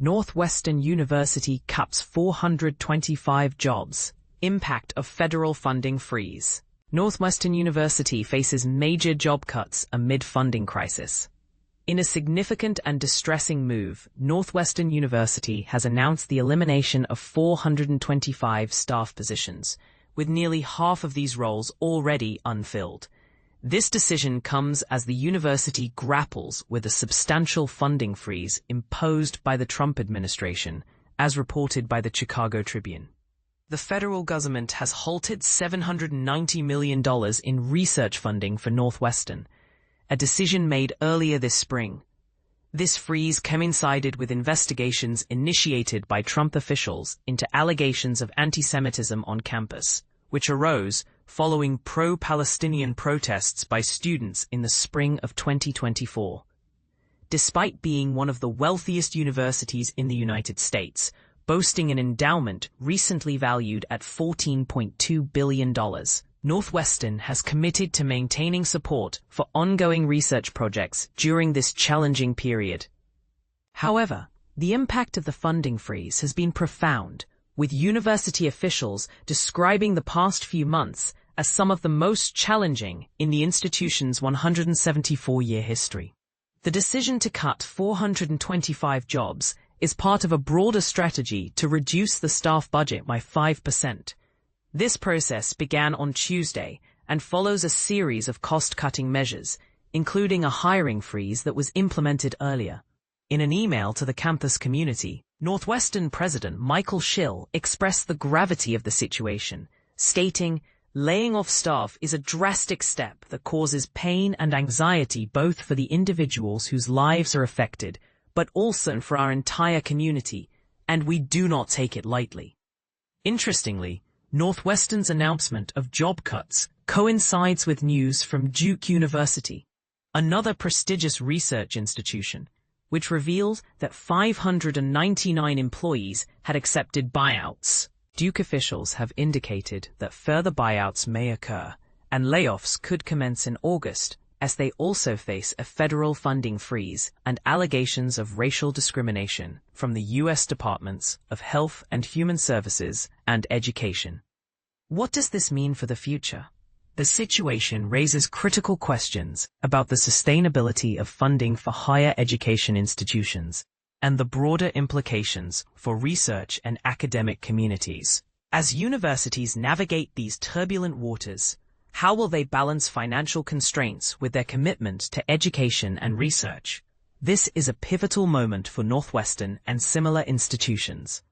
Northwestern University cuts 425 jobs. Impact of federal funding freeze. Northwestern University faces major job cuts amid funding crisis. In a significant and distressing move, Northwestern University has announced the elimination of 425 staff positions, with nearly half of these roles already unfilled. This decision comes as the university grapples with a substantial funding freeze imposed by the Trump administration, as reported by the Chicago Tribune. The federal government has halted $790 million in research funding for Northwestern, a decision made earlier this spring. This freeze coincided with investigations initiated by Trump officials into allegations of anti-Semitism on campus, which arose following pro-Palestinian protests by students in the spring of 2024. Despite being one of the wealthiest universities in the United States, boasting an endowment recently valued at $14.2 billion, Northwestern has committed to maintaining support for ongoing research projects during this challenging period. However, the impact of the funding freeze has been profound, with university officials describing the past few months as some of the most challenging in the institution's 174-year history. The decision to cut 425 jobs is part of a broader strategy to reduce the staff budget by 5%. This process began on Tuesday and follows a series of cost-cutting measures, including a hiring freeze that was implemented earlier. In an email to the campus community, Northwestern President Michael Schill expressed the gravity of the situation, stating, "Laying off staff is a drastic step that causes pain and anxiety both for the individuals whose lives are affected, but also for our entire community, and we do not take it lightly." Interestingly, Northwestern's announcement of job cuts coincides with news from Duke University, another prestigious research institution, which revealed that 599 employees had accepted buyouts. Duke officials have indicated that further buyouts may occur, and layoffs could commence in August, as they also face a federal funding freeze and allegations of racial discrimination from the U.S. Departments of Health and Human Services and Education. What does this mean for the future? The situation raises critical questions about the sustainability of funding for higher education institutions and the broader implications for research and academic communities. As universities navigate these turbulent waters, how will they balance financial constraints with their commitment to education and research? This is a pivotal moment for Northwestern and similar institutions.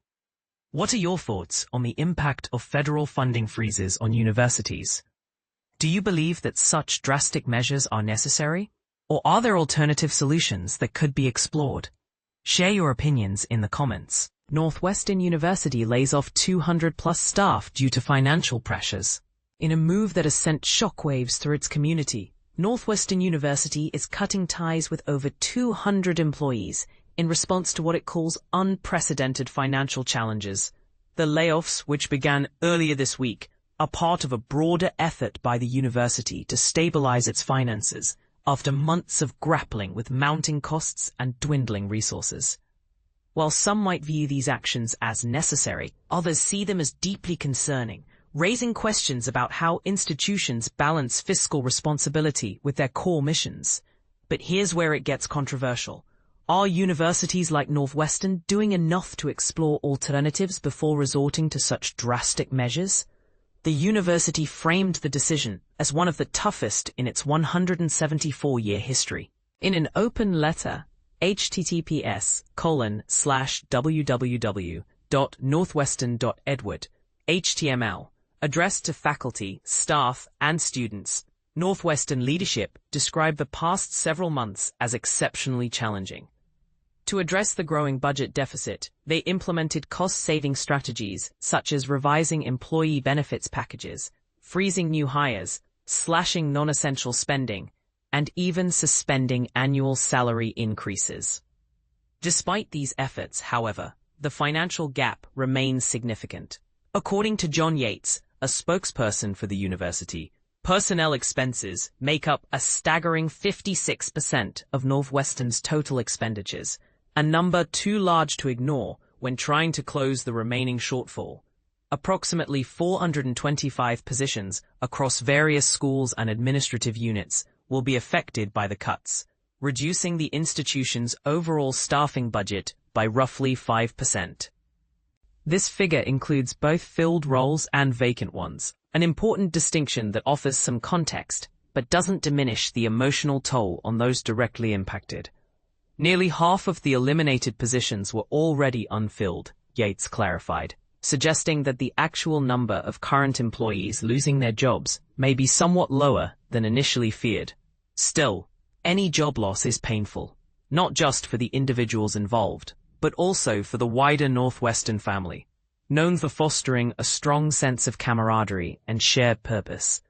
What are your thoughts on the impact of federal funding freezes on universities? Do you believe that such drastic measures are necessary? Or are there alternative solutions that could be explored? Share your opinions in the comments. Northwestern University lays off 200+ staff due to financial pressures. In a move that has sent shockwaves through its community, Northwestern University is cutting ties with over 200 employees in response to what it calls unprecedented financial challenges. The layoffs, which began earlier this week, are part of a broader effort by the university to stabilize its finances after months of grappling with mounting costs and dwindling resources. While some might view these actions as necessary, others see them as deeply concerning, raising questions about how institutions balance fiscal responsibility with their core missions. But here's where it gets controversial. Are universities like Northwestern doing enough to explore alternatives before resorting to such drastic measures? The university framed the decision as one of the toughest in its 174-year history. In an open letter, https://www.northwestern.edu, HTML, addressed to faculty, staff, and students, Northwestern leadership described the past several months as exceptionally challenging. To address the growing budget deficit, they implemented cost-saving strategies such as revising employee benefits packages, freezing new hires, slashing non-essential spending, and even suspending annual salary increases. Despite these efforts, however, the financial gap remains significant. According to John Yates, a spokesperson for the university, personnel expenses make up a staggering 56% of Northwestern's total expenditures, a number too large to ignore when trying to close the remaining shortfall. Approximately 425 positions across various schools and administrative units will be affected by the cuts, reducing the institution's overall staffing budget by roughly 5%. This figure includes both filled roles and vacant ones, an important distinction that offers some context, but doesn't diminish the emotional toll on those directly impacted. Nearly half of the eliminated positions were already unfilled, Yates clarified, suggesting that the actual number of current employees losing their jobs may be somewhat lower than initially feared. Still, any job loss is painful, not just for the individuals involved, but also for the wider Northwestern family, known for fostering a strong sense of camaraderie and shared purpose.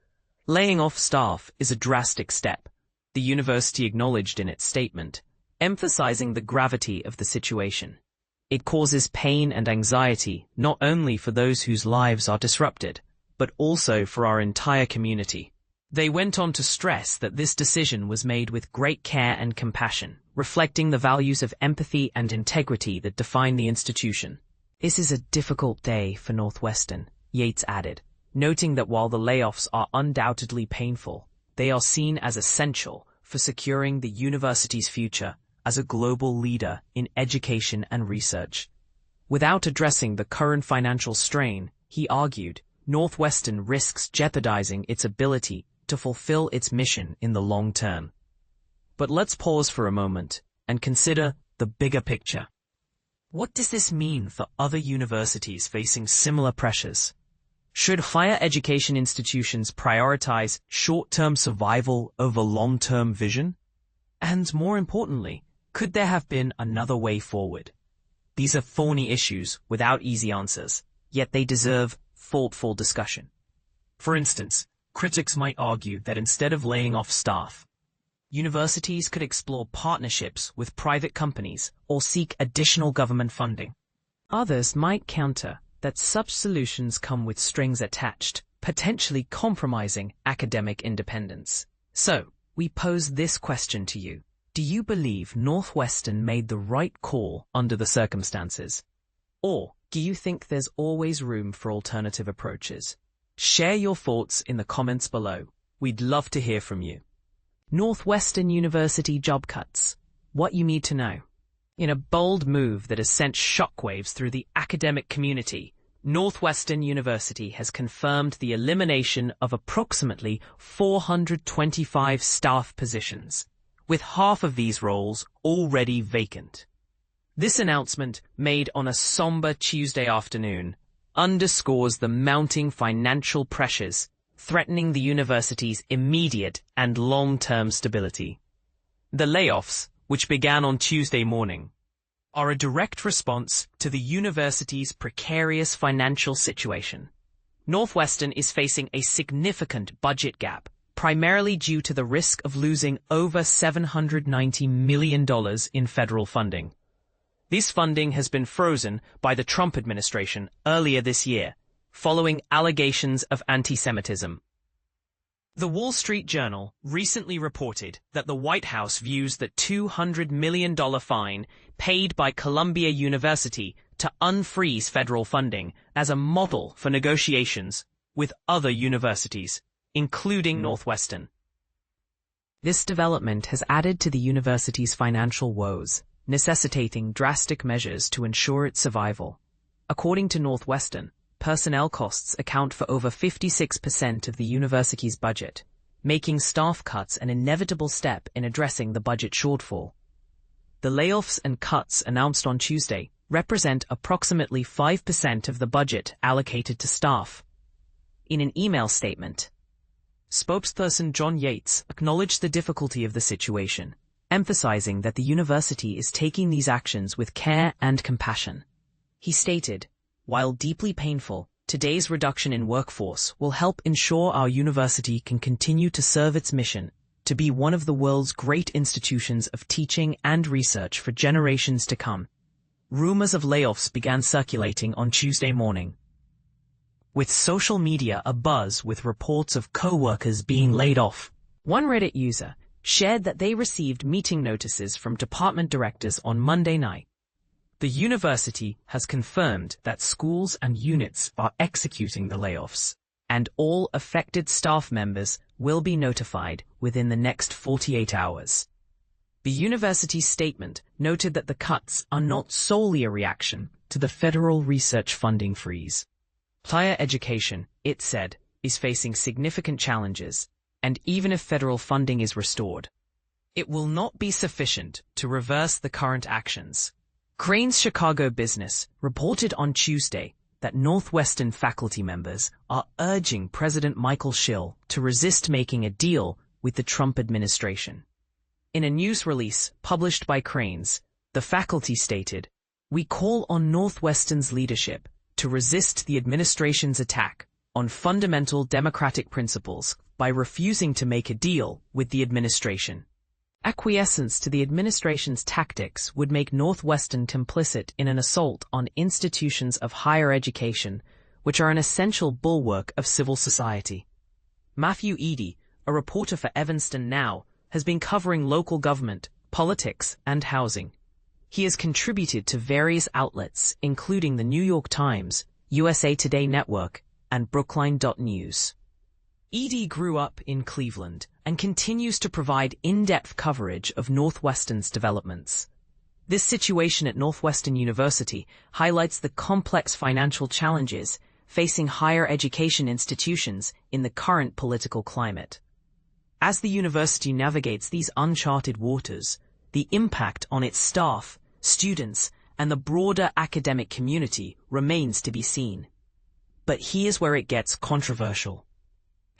Laying off staff is a drastic step, the university acknowledged in its statement, emphasizing the gravity of the situation. It causes pain and anxiety not only for those whose lives are disrupted, but also for our entire community. They went on to stress that this decision was made with great care and compassion, reflecting the values of empathy and integrity that define the institution. This is a difficult day for Northwestern, Yates added, noting that while the layoffs are undoubtedly painful, they are seen as essential for securing the university's future as a global leader in education and research. Without addressing the current financial strain, he argued, Northwestern risks jeopardizing its ability to fulfill its mission in the long term. But let's pause for a moment and consider the bigger picture. What does this mean for other universities facing similar pressures? Should higher education institutions prioritize short-term survival over long-term vision? And more importantly, could there have been another way forward? These are thorny issues without easy answers, yet they deserve thoughtful discussion. For instance, critics might argue that instead of laying off staff, universities could explore partnerships with private companies or seek additional government funding. Others might counter that such solutions come with strings attached, potentially compromising academic independence. So, we pose this question to you. Do you believe Northwestern made the right call under the circumstances? Or do you think there's always room for alternative approaches? Share your thoughts in the comments below. We'd love to hear from you. Northwestern University job cuts. What you need to know. In a bold move that has sent shockwaves through the academic community, Northwestern University has confirmed the elimination of approximately 425 staff positions, with half of these roles already vacant. This announcement, made on a somber Tuesday afternoon, underscores the mounting financial pressures threatening the university's immediate and long-term stability. The layoffs, which began on Tuesday morning, are a direct response to the university's precarious financial situation. Northwestern is facing a significant budget gap, primarily due to the risk of losing over $790 million in federal funding. This funding has been frozen by the Trump administration earlier this year, following allegations of anti-Semitism. The Wall Street Journal recently reported that the White House views the $200 million fine paid by Columbia University to unfreeze federal funding as a model for negotiations with other universities, including Northwestern. This development has added to the university's financial woes, necessitating drastic measures to ensure its survival. According to Northwestern, personnel costs account for over 56% of the university's budget, making staff cuts an inevitable step in addressing the budget shortfall. The layoffs and cuts announced on Tuesday represent approximately 5% of the budget allocated to staff. In an email statement, spokesperson John Yates acknowledged the difficulty of the situation, emphasizing that the university is taking these actions with care and compassion. He stated, "While deeply painful, today's reduction in workforce will help ensure our university can continue to serve its mission to be one of the world's great institutions of teaching and research for generations to come." Rumors of layoffs began circulating on Tuesday morning, with social media abuzz with reports of co-workers being laid off. One Reddit user shared that they received meeting notices from department directors on Monday night. The university has confirmed that schools and units are executing the layoffs, and all affected staff members will be notified within the next 48 hours. The university's statement noted that the cuts are not solely a reaction to the federal research funding freeze. Higher education, it said, is facing significant challenges, and even if federal funding is restored, it will not be sufficient to reverse the current actions. Crain's Chicago Business reported on Tuesday that Northwestern faculty members are urging President Michael Schill to resist making a deal with the Trump administration. In a news release published by Crain's, the faculty stated, "We call on Northwestern's leadership to resist the administration's attack on fundamental democratic principles by refusing to make a deal with the administration." Acquiescence to the administration's tactics would make Northwestern complicit in an assault on institutions of higher education, which are an essential bulwark of civil society. Matthew Eady, a reporter for Evanston Now, has been covering local government, politics, and housing. He has contributed to various outlets, including the New York Times, USA Today Network, and Brookline.News. Eady grew up in Cleveland and continues to provide in-depth coverage of Northwestern's developments. This situation at Northwestern University highlights the complex financial challenges facing higher education institutions in the current political climate. As the university navigates these uncharted waters, the impact on its staff, students, and the broader academic community remains to be seen. But here's where it gets controversial.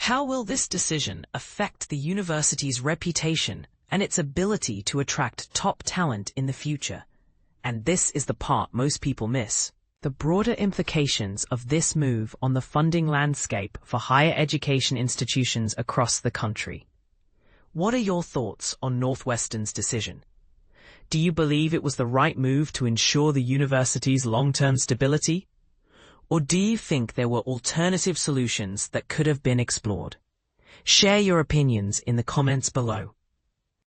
How will this decision affect the university's reputation and its ability to attract top talent in the future? And this is the part most people miss: the broader implications of this move on the funding landscape for higher education institutions across the country. What are your thoughts on Northwestern's decision? Do you believe it was the right move to ensure the university's long-term stability? Or do you think there were alternative solutions that could have been explored? Share your opinions in the comments below.